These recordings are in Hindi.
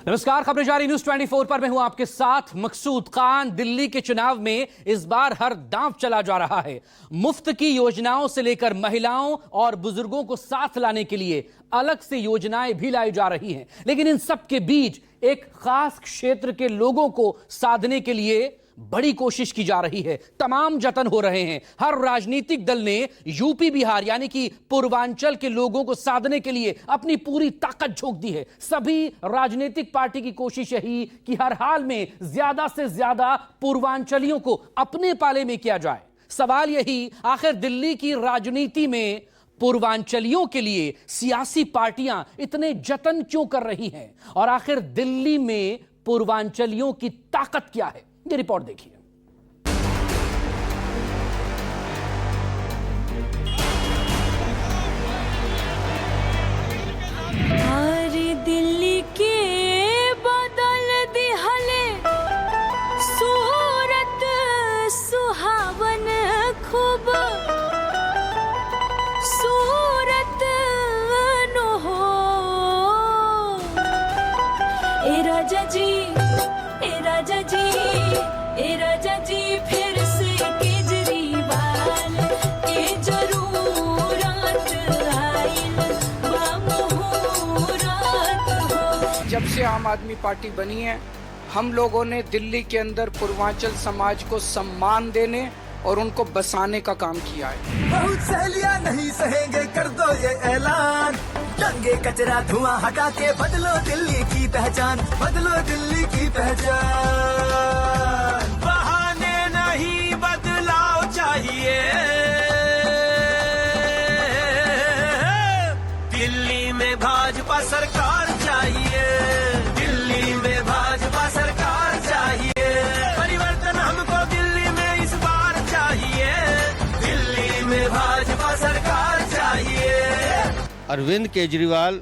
नमस्कार, खबरें जारी न्यूज 24 पर मैं हूं आपके साथ मकसूद खान। दिल्ली के चुनाव में इस बार हर दांव चला जा रहा है। मुफ्त की योजनाओं से लेकर महिलाओं और बुजुर्गों को साथ लाने के लिए अलग से योजनाएं भी लाई जा रही हैं, लेकिन इन सब के बीच एक खास क्षेत्र के लोगों को साधने के लिए बड़ी कोशिश की जा रही है। तमाम जतन हो रहे हैं। हर राजनीतिक दल ने यूपी बिहार यानी कि पूर्वांचल के लोगों को साधने के लिए अपनी पूरी ताकत झोंक दी है। सभी राजनीतिक पार्टी की कोशिश यही कि हर हाल में ज्यादा से ज्यादा पूर्वांचलियों को अपने पाले में किया जाए। सवाल यही, आखिर दिल्ली की राजनीति में पूर्वांचलियों के लिए सियासी पार्टियां इतने जतन क्यों कर रही हैं, और आखिर दिल्ली में पूर्वांचलियों की ताकत क्या है? ये रिपोर्ट देखिए। हरी दिल्ली के बदल दिहले सूरत सुहावन खूब सूरत नो हो। ए राजा जी, ए राजा जी, ए राजा जी, फिर से केजरीवाल के जरूरत आइल बामुहूरत हो। जब से आम आदमी पार्टी बनी है, हम लोगों ने दिल्ली के अंदर पूर्वांचल समाज को सम्मान देने और उनको बसाने का काम किया है। बहुत सहेलियां नहीं सहेंगे, कर दो ये ऐलान। दंगे कचरा धुआं हटा के बदलो दिल्ली की पहचान, बदलो दिल्ली की पहचान। बहाने नहीं, बदलाव चाहिए। दिल्ली में भाजपा सरकार चाहिए, दिल्ली में भाजपा सरकार चाहिए। परिवर्तन हमको दिल्ली में इस बार चाहिए, दिल्ली में भाजपा सरकार चाहिए। अरविंद केजरीवाल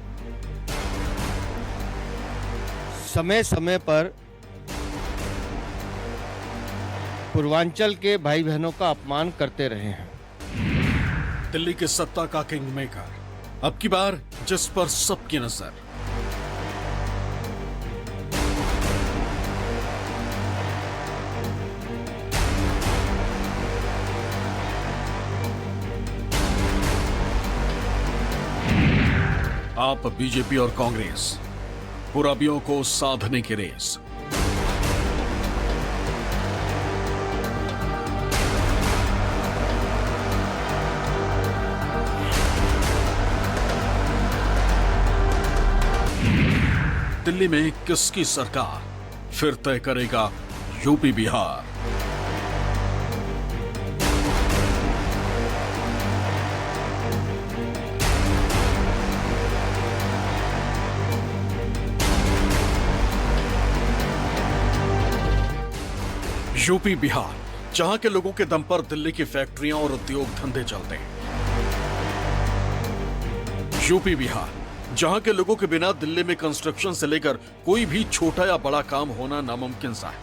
समय समय पर पूर्वांचल के भाई बहनों का अपमान करते रहे हैं। दिल्ली की सत्ता का किंग मेकर अब की बार जिस पर सबकी नजर, आप बीजेपी और कांग्रेस पुराबियों को साधने की रेस। दिल्ली में किसकी सरकार फिर तय करेगा यूपी बिहार। यूपी बिहार, जहां के लोगों के दम पर दिल्ली की फैक्ट्रियां और उद्योग धंधे चलते हैं। यूपी बिहार, जहां के लोगों के बिना दिल्ली में कंस्ट्रक्शन से लेकर कोई भी छोटा या बड़ा काम होना नामुमकिन सा है।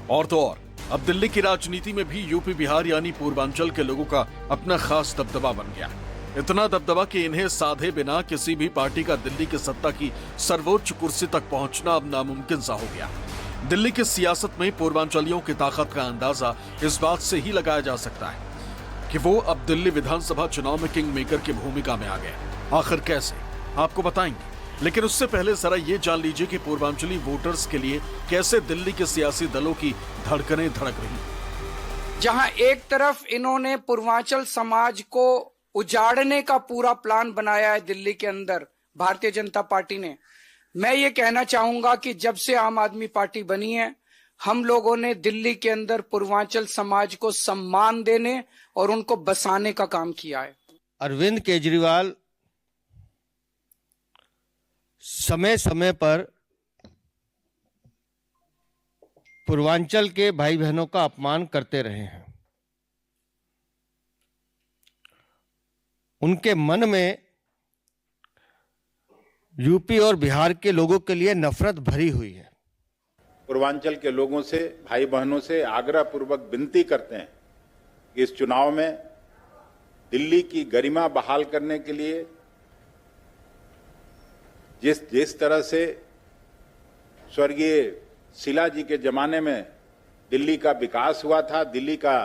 और तो और अब दिल्ली की राजनीति में भी यूपी बिहार यानी पूर्वांचल के लोगों का अपना खास दबदबा बन गया। इतना दबदबा कि इन्हें साधे बिना किसी भी पार्टी का दिल्ली की सत्ता की सर्वोच्च कुर्सी तक पहुंचना अब नामुमकिन सा हो गया। दिल्ली की सियासत में पूर्वांचलियों की ताकत का अंदाजा इस बात से ही लगाया जा सकता है कि वो अब दिल्ली विधानसभा चुनाव में किंग मेकर की भूमिका में आ गए। आखिर कैसे, आपको बताएंगे, लेकिन उससे पहले जरा ये जान लीजिए कि पूर्वांचली वोटर्स के लिए कैसे दिल्ली के सियासी दलों की धड़कनें धड़क रही। जहां एक तरफ इन्होंने पूर्वांचल समाज को उजाड़ने का पूरा प्लान बनाया है दिल्ली के अंदर भारतीय जनता पार्टी ने, मैं ये कहना चाहूंगा कि जब से आम आदमी पार्टी बनी है, हम लोगों ने दिल्ली के अंदर पूर्वांचल समाज को सम्मान देने और उनको बसाने का काम किया है। अरविंद केजरीवाल समय समय पर पूर्वांचल के भाई बहनों का अपमान करते रहे हैं। उनके मन में यूपी और बिहार के लोगों के लिए नफरत भरी हुई है। पूर्वांचल के लोगों से, भाई बहनों से आग्रह पूर्वक विनती करते हैं कि इस चुनाव में दिल्ली की गरिमा बहाल करने के लिए जिस तरह से स्वर्गीय शीला जी के जमाने में दिल्ली का विकास हुआ था, दिल्ली का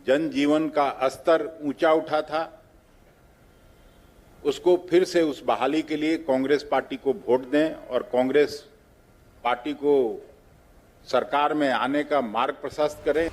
जनजीवन का स्तर ऊंचा उठा था, उसको फिर से उस बहाली के लिए कांग्रेस पार्टी को वोट दें और कांग्रेस पार्टी को सरकार में आने का मार्ग प्रशस्त करें।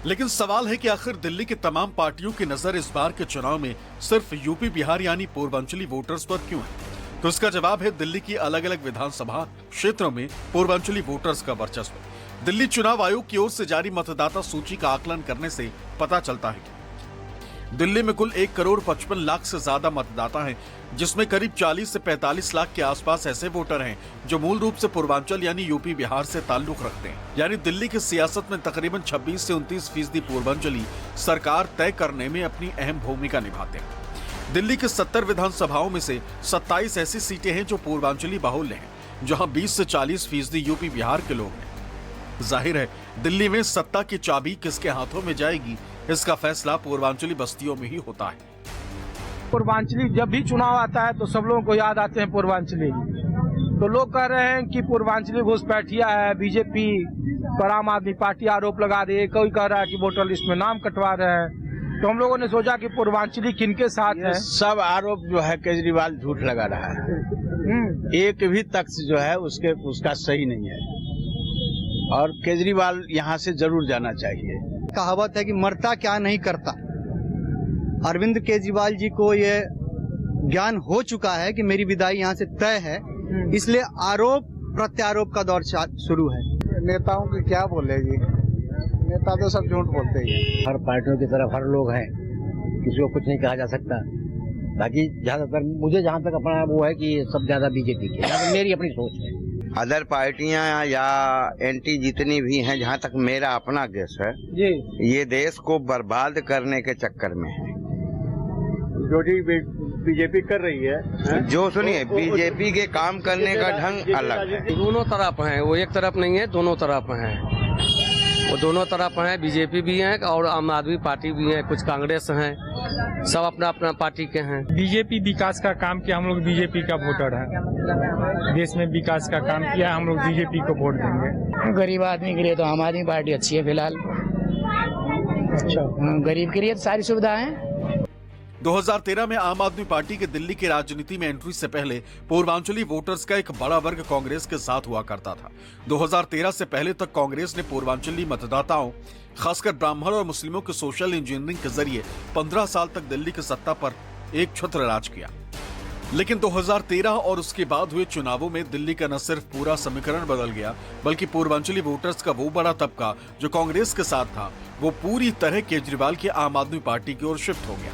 लेकिन सवाल है कि आखिर दिल्ली की तमाम पार्टियों की नजर इस बार के चुनाव में सिर्फ यूपी बिहार यानी पूर्वांचली वोटर्स पर क्यों है? तो इसका जवाब है दिल्ली की अलग अलग विधानसभा क्षेत्रों में पूर्वांचली वोटर्स का वर्चस्व। दिल्ली चुनाव आयोग की ओर से जारी मतदाता सूची का आकलन करने से पता चलता है कि दिल्ली में कुल 1,55,00,000 से ज्यादा मतदाता हैं, जिसमें करीब 40 से 45 लाख के आसपास ऐसे वोटर हैं जो मूल रूप से पूर्वांचल यानी यूपी बिहार से ताल्लुक रखते हैं। यानी दिल्ली की सियासत में तकरीबन 26 से 29% पूर्वांचली सरकार तय करने में अपनी अहम भूमिका निभाते हैं। दिल्ली के 70 विधानसभाओं में से 27 ऐसी सीटें हैं जो पूर्वांचली बाहुल्य हैं, जहां 20 से 40% यूपी बिहार के लोग हैं। जाहिर है दिल्ली में सत्ता की चाबी किसके हाथों में जाएगी, इसका फैसला पूर्वांचली बस्तियों में ही होता है। पूर्वांचली जब भी चुनाव आता है तो सब लोगों को याद आते हैं पूर्वांचली। तो लोग कह रहे हैं कि पूर्वांचली घुसपैठिया है, बीजेपी पर आम आदमी पार्टी आरोप लगा रही है, कोई कह रहा है कि वोटर लिस्ट में नाम कटवा रहे हैं। तो हम लोगों ने सोचा कि पूर्वांचली किनके साथ है। सब आरोप जो है केजरीवाल झूठ लगा रहा है, एक भी तथ्य जो है उसका सही नहीं है और केजरीवाल यहाँ से जरूर जाना चाहिए। कहावत है कि मरता क्या नहीं करता। अरविंद केजरीवाल जी को ये ज्ञान हो चुका है कि मेरी विदाई यहाँ से तय है, इसलिए आरोप प्रत्यारोप का दौर शुरू है। नेताओं की क्या बोलेगी, नेता तो सब झूठ बोलते ही हैं। हर पार्टियों की तरफ हर लोग हैं, किसी को कुछ नहीं कहा जा सकता। बाकी ज्यादातर मुझे जहाँ तक अपना वो है कि सब ज्यादा बीजेपी के, मेरी अपनी सोच है। अदर पार्टियां या एंटी जितनी भी हैं, जहाँ तक मेरा अपना गेस है जी, ये देश को बर्बाद करने के चक्कर में है। जो बीजेपी कर रही है, जो सुनिए बीजेपी के काम करने का ढंग अलग है। दोनों तरफ हैं, वो एक तरफ नहीं है, दोनों तरफ हैं। वो दोनों तरफ हैं, बीजेपी भी हैं और आम आदमी पार्टी भी है, कुछ कांग्रेस हैं, सब अपना अपना पार्टी के हैं। बीजेपी विकास का काम किया, हम लोग बीजेपी का वोटर है। देश में विकास का काम किया, हम लोग बीजेपी को वोट देंगे। गरीब आदमी के लिए तो आम आदमी पार्टी अच्छी है फिलहाल। अच्छा, गरीब के लिए सारी सुविधाएं हैं। 2013 में आम आदमी पार्टी के दिल्ली की राजनीति में एंट्री से पहले पूर्वांचली वोटर्स का एक बड़ा वर्ग कांग्रेस के साथ हुआ करता था। 2013 से पहले तक कांग्रेस ने पूर्वांचली मतदाताओं, खासकर ब्राह्मण और मुस्लिमों के सोशल इंजीनियरिंग के जरिए 15 साल तक दिल्ली की सत्ता पर एक छत्र राज किया। लेकिन 2013 और उसके बाद हुए चुनावों में दिल्ली का न सिर्फ पूरा समीकरण बदल गया, बल्कि पूर्वांचली वोटर्स का वो बड़ा तबका जो कांग्रेस के साथ था, वो पूरी तरह केजरीवाल की आम आदमी पार्टी की ओर शिफ्ट हो गया।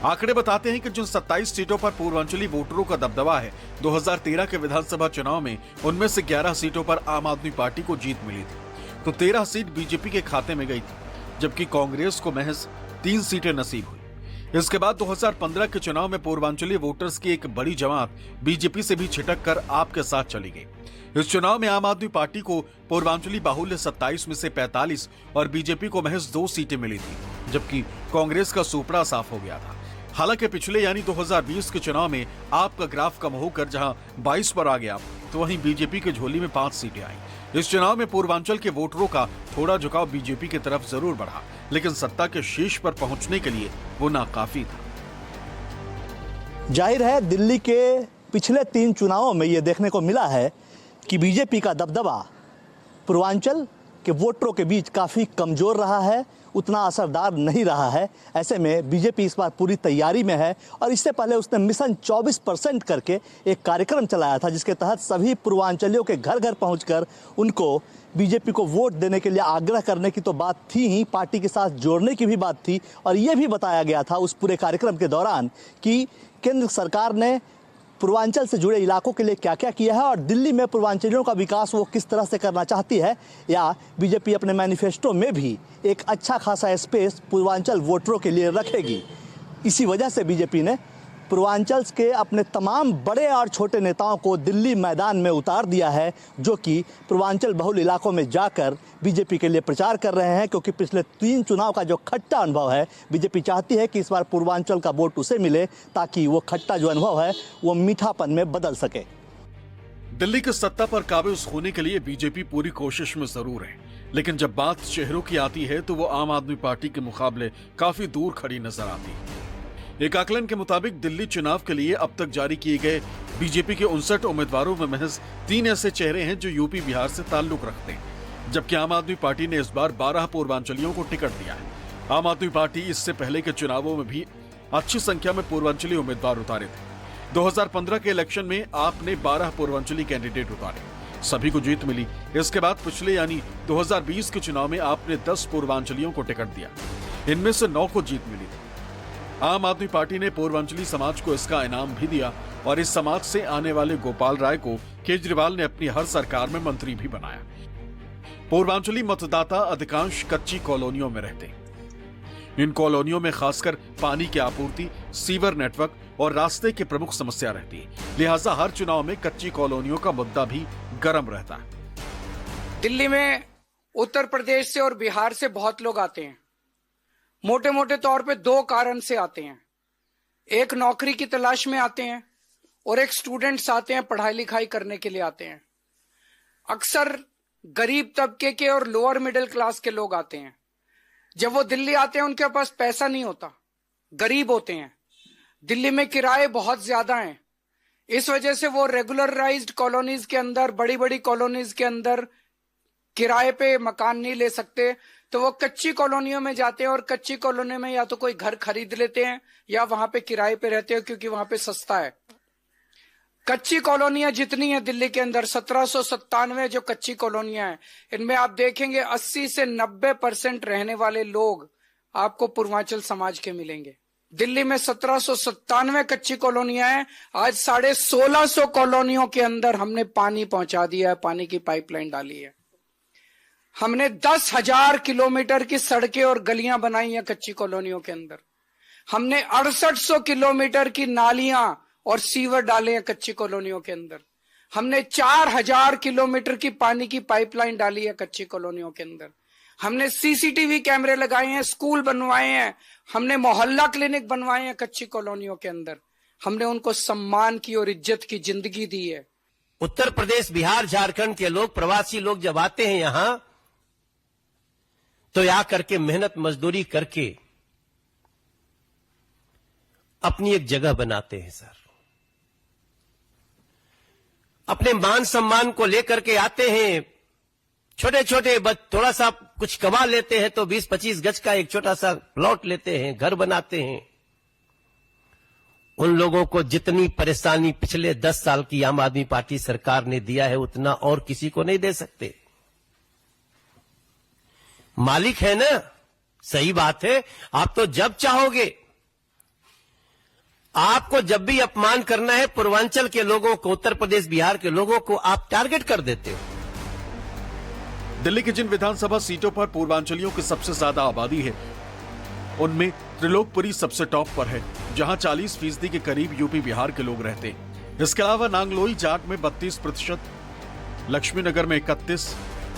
आंकड़े बताते हैं कि जिन 27 सीटों पर पूर्वांचली वोटरों का दबदबा है, 2013 के विधानसभा चुनाव में उनमें से 11 सीटों पर आम आदमी पार्टी को जीत मिली थी, तो 13 सीट बीजेपी के खाते में गई थी, जबकि कांग्रेस को महज 3 सीटें नसीब हुई। इसके बाद 2015 के चुनाव में पूर्वांचली वोटर्स की एक बड़ी जमात बीजेपी से भी छिटक कर आप के साथ चली गई। इस चुनाव में आम आदमी पार्टी को पूर्वांचली बाहुल्य 27 में से 45 और बीजेपी को महज 2 सीटें मिली थी, जबकि कांग्रेस का सुपड़ा साफ हो गया था। हालांकि पिछले यानी 2020 के चुनाव में आपका ग्राफ कम होकर जहां 22 पर आ गया, तो वहीं बीजेपी की झोली में 5 सीटें आईं। इस चुनाव में पूर्वांचल के वोटरों का थोड़ा झुकाव बीजेपी की तरफ जरूर बढ़ा, लेकिन सत्ता के शीर्ष पर पहुंचने के लिए वो नाकाफी था। जाहिर है दिल्ली के पिछले 3 चुनावों में ये देखने को मिला है कि बीजेपी का दबदबा पूर्वांचल के वोटरों के बीच काफ़ी कमज़ोर रहा है, उतना असरदार नहीं रहा है। ऐसे में बीजेपी इस बार पूरी तैयारी में है और इससे पहले उसने मिशन 24% करके एक कार्यक्रम चलाया था, जिसके तहत सभी पूर्वांचलियों के घर घर पहुंचकर उनको बीजेपी को वोट देने के लिए आग्रह करने की तो बात थी ही, पार्टी के साथ जोड़ने की भी बात थी। और ये भी बताया गया था उस पूरे कार्यक्रम के दौरान कि केंद्र सरकार ने पूर्वांचल से जुड़े इलाकों के लिए क्या क्या किया है और दिल्ली में पूर्वांचलियों का विकास वो किस तरह से करना चाहती है, या बीजेपी अपने मैनिफेस्टो में भी एक अच्छा खासा स्पेस पूर्वांचल वोटरों के लिए रखेगी। इसी वजह से बीजेपी ने पूर्वांचल के अपने तमाम बड़े और छोटे नेताओं को दिल्ली मैदान में उतार दिया है, जो कि पूर्वांचल बहुल इलाकों में जाकर बीजेपी के लिए प्रचार कर रहे हैं, क्योंकि पिछले 3 चुनाव का जो खट्टा अनुभव है, बीजेपी चाहती है कि इस बार पूर्वांचल का वोट उसे मिले ताकि वो खट्टा जो अनुभव है वो मीठापन में बदल सके। दिल्ली की सत्ता पर काबिज होने के लिए बीजेपी पूरी कोशिश में जरूर है, लेकिन जब बात चेहरों की आती है तो वो आम आदमी पार्टी के मुकाबले काफी दूर खड़ी नजर आती है। एक आकलन के मुताबिक दिल्ली चुनाव के लिए अब तक जारी किए गए बीजेपी के 59 उम्मीदवारों में महज 3 ऐसे चेहरे हैं जो यूपी बिहार से ताल्लुक रखते हैं, जबकि आम आदमी पार्टी ने इस बार 12 पूर्वांचलियों को टिकट दिया है। आम आदमी पार्टी इससे पहले के चुनावों में भी अच्छी संख्या में पूर्वांचली उम्मीदवार उतारे थे। 2015 के इलेक्शन में आपने 12 पूर्वांचली कैंडिडेट उतारे, सभी को जीत मिली। इसके बाद पिछले यानी 2020 के चुनाव में आपने 10 पूर्वांचलियों को टिकट दिया, इनमें से 9 को जीत मिली थी। आम आदमी पार्टी ने पूर्वांचली समाज को इसका इनाम भी दिया और इस समाज से आने वाले गोपाल राय को केजरीवाल ने अपनी हर सरकार में मंत्री भी बनाया। पूर्वांचली मतदाता अधिकांश कच्ची कॉलोनियों में रहते हैं। इन कॉलोनियों में खासकर पानी की आपूर्ति, सीवर नेटवर्क और रास्ते की प्रमुख समस्या रहती है, लिहाजा हर चुनाव में कच्ची कॉलोनियों का मुद्दा भी गर्म रहता है। दिल्ली में उत्तर प्रदेश से और बिहार से बहुत लोग आते हैं। मोटे मोटे तौर पे 2 कारण से आते हैं। एक नौकरी की तलाश में आते हैं और एक स्टूडेंट्स आते हैं, पढ़ाई लिखाई करने के लिए आते हैं। अक्सर गरीब तबके के और लोअर मिडिल क्लास के लोग आते हैं। जब वो दिल्ली आते हैं उनके पास पैसा नहीं होता, गरीब होते हैं। दिल्ली में किराए बहुत ज्यादा हैं, इस वजह से वो रेगुलराइज्ड कॉलोनीज के अंदर, बड़ी बड़ी कॉलोनीज के अंदर किराए पे मकान नहीं ले सकते, तो वो कच्ची कॉलोनियों में जाते हैं और कच्ची कॉलोनी में या तो कोई घर खरीद लेते हैं या वहां पे किराए पे रहते हैं, क्योंकि वहां पे सस्ता है। कच्ची कॉलोनियां जितनी है दिल्ली के अंदर, 1797 जो कच्ची कॉलोनियां हैं, इनमें आप देखेंगे 80 से 90% रहने वाले लोग आपको पूर्वांचल समाज के मिलेंगे। दिल्ली में 1797 कच्ची कॉलोनियां हैं, आज 1650 कॉलोनियों के अंदर हमने पानी पहुंचा दिया है, पानी की पाइपलाइन डाली है। हमने 10,000 किलोमीटर की सड़कें और गलियां बनाई हैं कच्ची कॉलोनियों के अंदर। हमने 6800 किलोमीटर की नालियां और सीवर डाले हैं कच्ची कॉलोनियों के अंदर। हमने 4000 किलोमीटर की पानी की पाइपलाइन डाली है कच्ची कॉलोनियों के अंदर। हमने सीसीटीवी कैमरे लगाए हैं, स्कूल बनवाए हैं, हमने मोहल्ला क्लिनिक बनवाए हैं कच्ची कॉलोनियों के अंदर। हमने उनको सम्मान की और इज्जत की जिंदगी दी है। उत्तर प्रदेश, बिहार, झारखंड के लोग, प्रवासी लोग जब आते हैं यहां, तो यहाँ करके मेहनत मजदूरी करके अपनी एक जगह बनाते हैं सर। अपने मान सम्मान को लेकर के आते हैं। छोटे छोटे थोड़ा सा कुछ कमा लेते हैं तो 20-25 गज का एक छोटा सा प्लॉट लेते हैं, घर बनाते हैं। उन लोगों को जितनी परेशानी पिछले 10 साल की आम आदमी पार्टी सरकार ने दिया है, उतना और किसी को नहीं दे सकते। मालिक है ना, सही बात है। आप तो जब चाहोगे, आपको जब भी अपमान करना है पूर्वांचल के लोगों को, उत्तर प्रदेश बिहार के लोगों को आप टारगेट कर देते हो। दिल्ली की जिन विधानसभा सीटों पर पूर्वांचलियों की सबसे ज्यादा आबादी है, उनमें त्रिलोकपुरी सबसे टॉप पर है, जहां 40% के करीब यूपी बिहार के लोग रहते हैं। इसके अलावा नांगलोई जाट में 32%, लक्ष्मी नगर में 31%,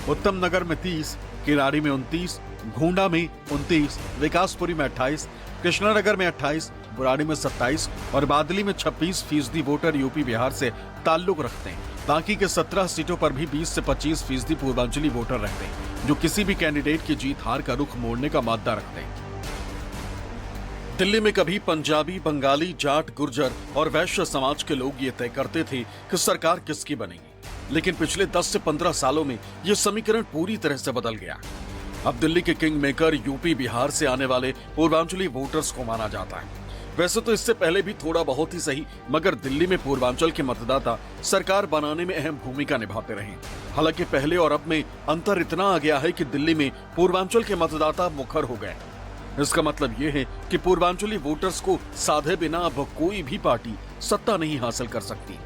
उत्तम नगर में 30%, किराड़ी में 29%, घोंडा में 29%, विकासपुरी में 28%, कृष्णानगर में 28%, बुराड़ी में 27% और बादली में 26% वोटर यूपी बिहार से ताल्लुक रखते हैं। बाकी के 17 सीटों पर भी 20 से 25% पूर्वांचली वोटर रहते हैं, जो किसी भी कैंडिडेट की जीत हार का रुख मोड़ने का मादा रखते हैं। दिल्ली में कभी पंजाबी, बंगाली, जाट, गुर्जर और वैश्य समाज के लोग ये तय करते थे कि सरकार किसकी बनेगी, लेकिन पिछले 10 से 15 सालों में यह समीकरण पूरी तरह से बदल गया। अब दिल्ली के किंग मेकर यूपी बिहार से आने वाले पूर्वांचली वोटर्स को माना जाता है। वैसे तो इससे पहले भी थोड़ा बहुत ही सही, मगर दिल्ली में पूर्वांचल के मतदाता सरकार बनाने में अहम भूमिका निभाते रहे। हालांकि पहले और अब में अंतर इतना आ गया है कि दिल्ली में पूर्वांचल के मतदाता मुखर हो गए। इसका मतलब ये है कि पूर्वांचली वोटर्स को साधे बिना अब कोई भी पार्टी सत्ता नहीं हासिल कर सकती।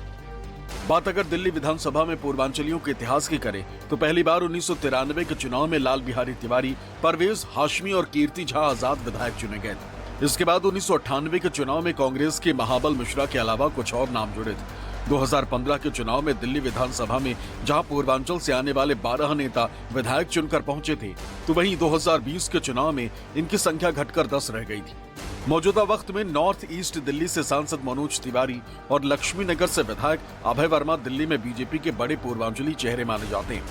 बात अगर दिल्ली विधानसभा में पूर्वांचलियों के इतिहास की करें तो पहली बार 1993 के चुनाव में लाल बिहारी तिवारी, परवेज हाशमी और कीर्ति झा आजाद विधायक चुने गए थे। इसके बाद 1998 के चुनाव में कांग्रेस के महाबल मिश्रा के अलावा कुछ और नाम जुड़े थे। 2015 के चुनाव में दिल्ली विधानसभा में जहां पूर्वांचल से आने वाले 12 नेता विधायक चुनकर पहुंचे थे, तो वहीं 2020 के चुनाव में इनकी संख्या घटकर 10 रह गई थी। मौजूदा वक्त में नॉर्थ ईस्ट दिल्ली से सांसद मनोज तिवारी और लक्ष्मी नगर से विधायक अभय वर्मा दिल्ली में बीजेपी के बड़े पूर्वांचली चेहरे माने जाते हैं।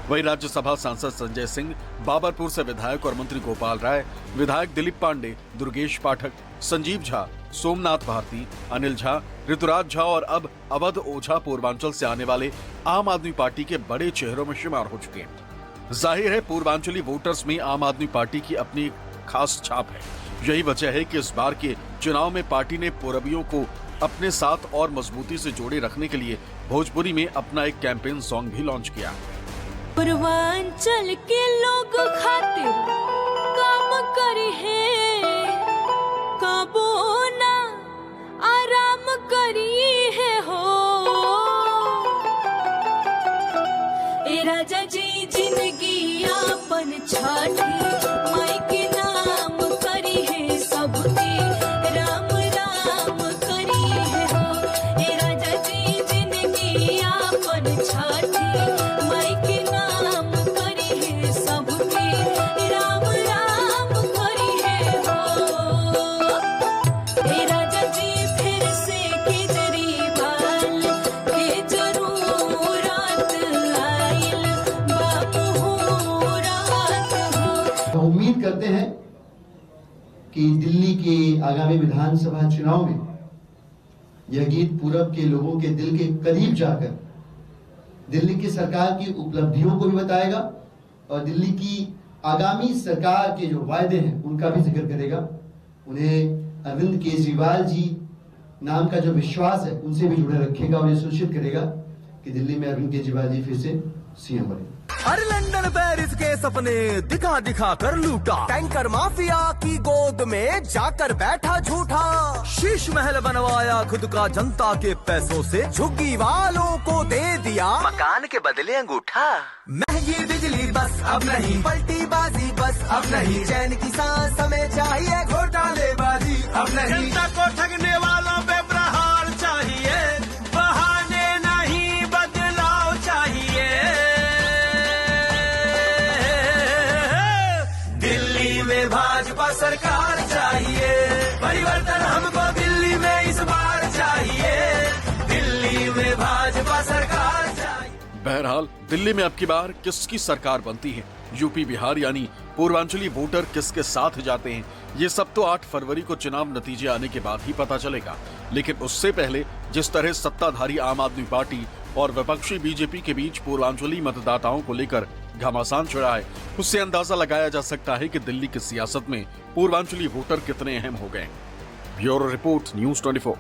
वहीं राज्यसभा सांसद संजय सिंह, बाबरपुर से विधायक और मंत्री गोपाल राय, विधायक दिलीप पांडे, दुर्गेश पाठक, संजीव झा, सोमनाथ भारती, अनिल झा, ऋतुराज झा और अब अवध ओझा पूर्वांचल से आने वाले आम आदमी पार्टी के बड़े चेहरों में शुमार हो चुके हैं। जाहिर है पूर्वांचली वोटर्स में आम आदमी पार्टी की अपनी खास छाप है। यही वजह है कि इस बार के चुनाव में पार्टी ने पूरबियों को अपने साथ और मजबूती से जोड़े रखने के लिए भोजपुरी में अपना एक कैंपेन सॉन्ग भी लॉन्च किया। पूर्वांचल के लोग खातिर काम करे है, काबो ना आराम करी है हो। ए राजा जी जिंदगी आपन छाठी माई के नाम करी है, सबके राम राम करी है हो। ए राजा जी जिंदगी आपन छाठी माई के नाम करी है, सबके राम राम करी है हो। ए राजा जी फिर से केजरीवाल के जरूरत आइल बाबू रात हो। उम्मीद करते हैं कि दिल्ली के आगामी विधानसभा चुनाव में यह गीत पूरब के लोगों के दिल के करीब जाकर दिल्ली की सरकार की उपलब्धियों को भी बताएगा और दिल्ली की आगामी सरकार के जो वायदे हैं उनका भी जिक्र करेगा। उन्हें अरविंद केजरीवाल जी नाम का जो विश्वास है उनसे भी जुड़े रखेगा और ये सुनिश्चित करेगा कि दिल्ली में अरविंद केजरीवाल जी फिर से सीएम बने। अरे लंदन पेरिस के सपने दिखा दिखा कर लूटा, टैंकर माफिया की गोद में जाकर बैठा झूठा, शीश महल बनवाया खुद का जनता के पैसों से, झुग्गी वालों को दे दिया मकान के बदले अंगूठा। महंगी बिजली बस अब नहीं, पलटी बाजी बस अब नहीं, चैन की सांस हमें चाहिए, घोटालेबाजी अब नहीं, जनता को ठगने वालों पे प्रहार चाहिए, बहाने नहीं बदलाव चाहिए। दिल्ली में भाजपा सरकार चाहिए, परिवर्तन हमको दिल्ली में इस बार चाहिए, दिल्ली में भाजपा सरकार चाहिए। बहरहाल दिल्ली में अब की बार किसकी सरकार बनती है, यूपी बिहार यानी पूर्वांचली वोटर किसके साथ जाते हैं, ये सब तो 8 फरवरी को चुनाव नतीजे आने के बाद ही पता चलेगा। लेकिन उससे पहले जिस तरह सत्ताधारी आम आदमी पार्टी और विपक्षी बीजेपी के बीच पूर्वांचली मतदाताओं को लेकर घमासान छिड़ा है, उससे अंदाजा लगाया जा सकता है कि दिल्ली की सियासत में पूर्वांचली वोटर कितने अहम हो गए। Bureau report, news 24।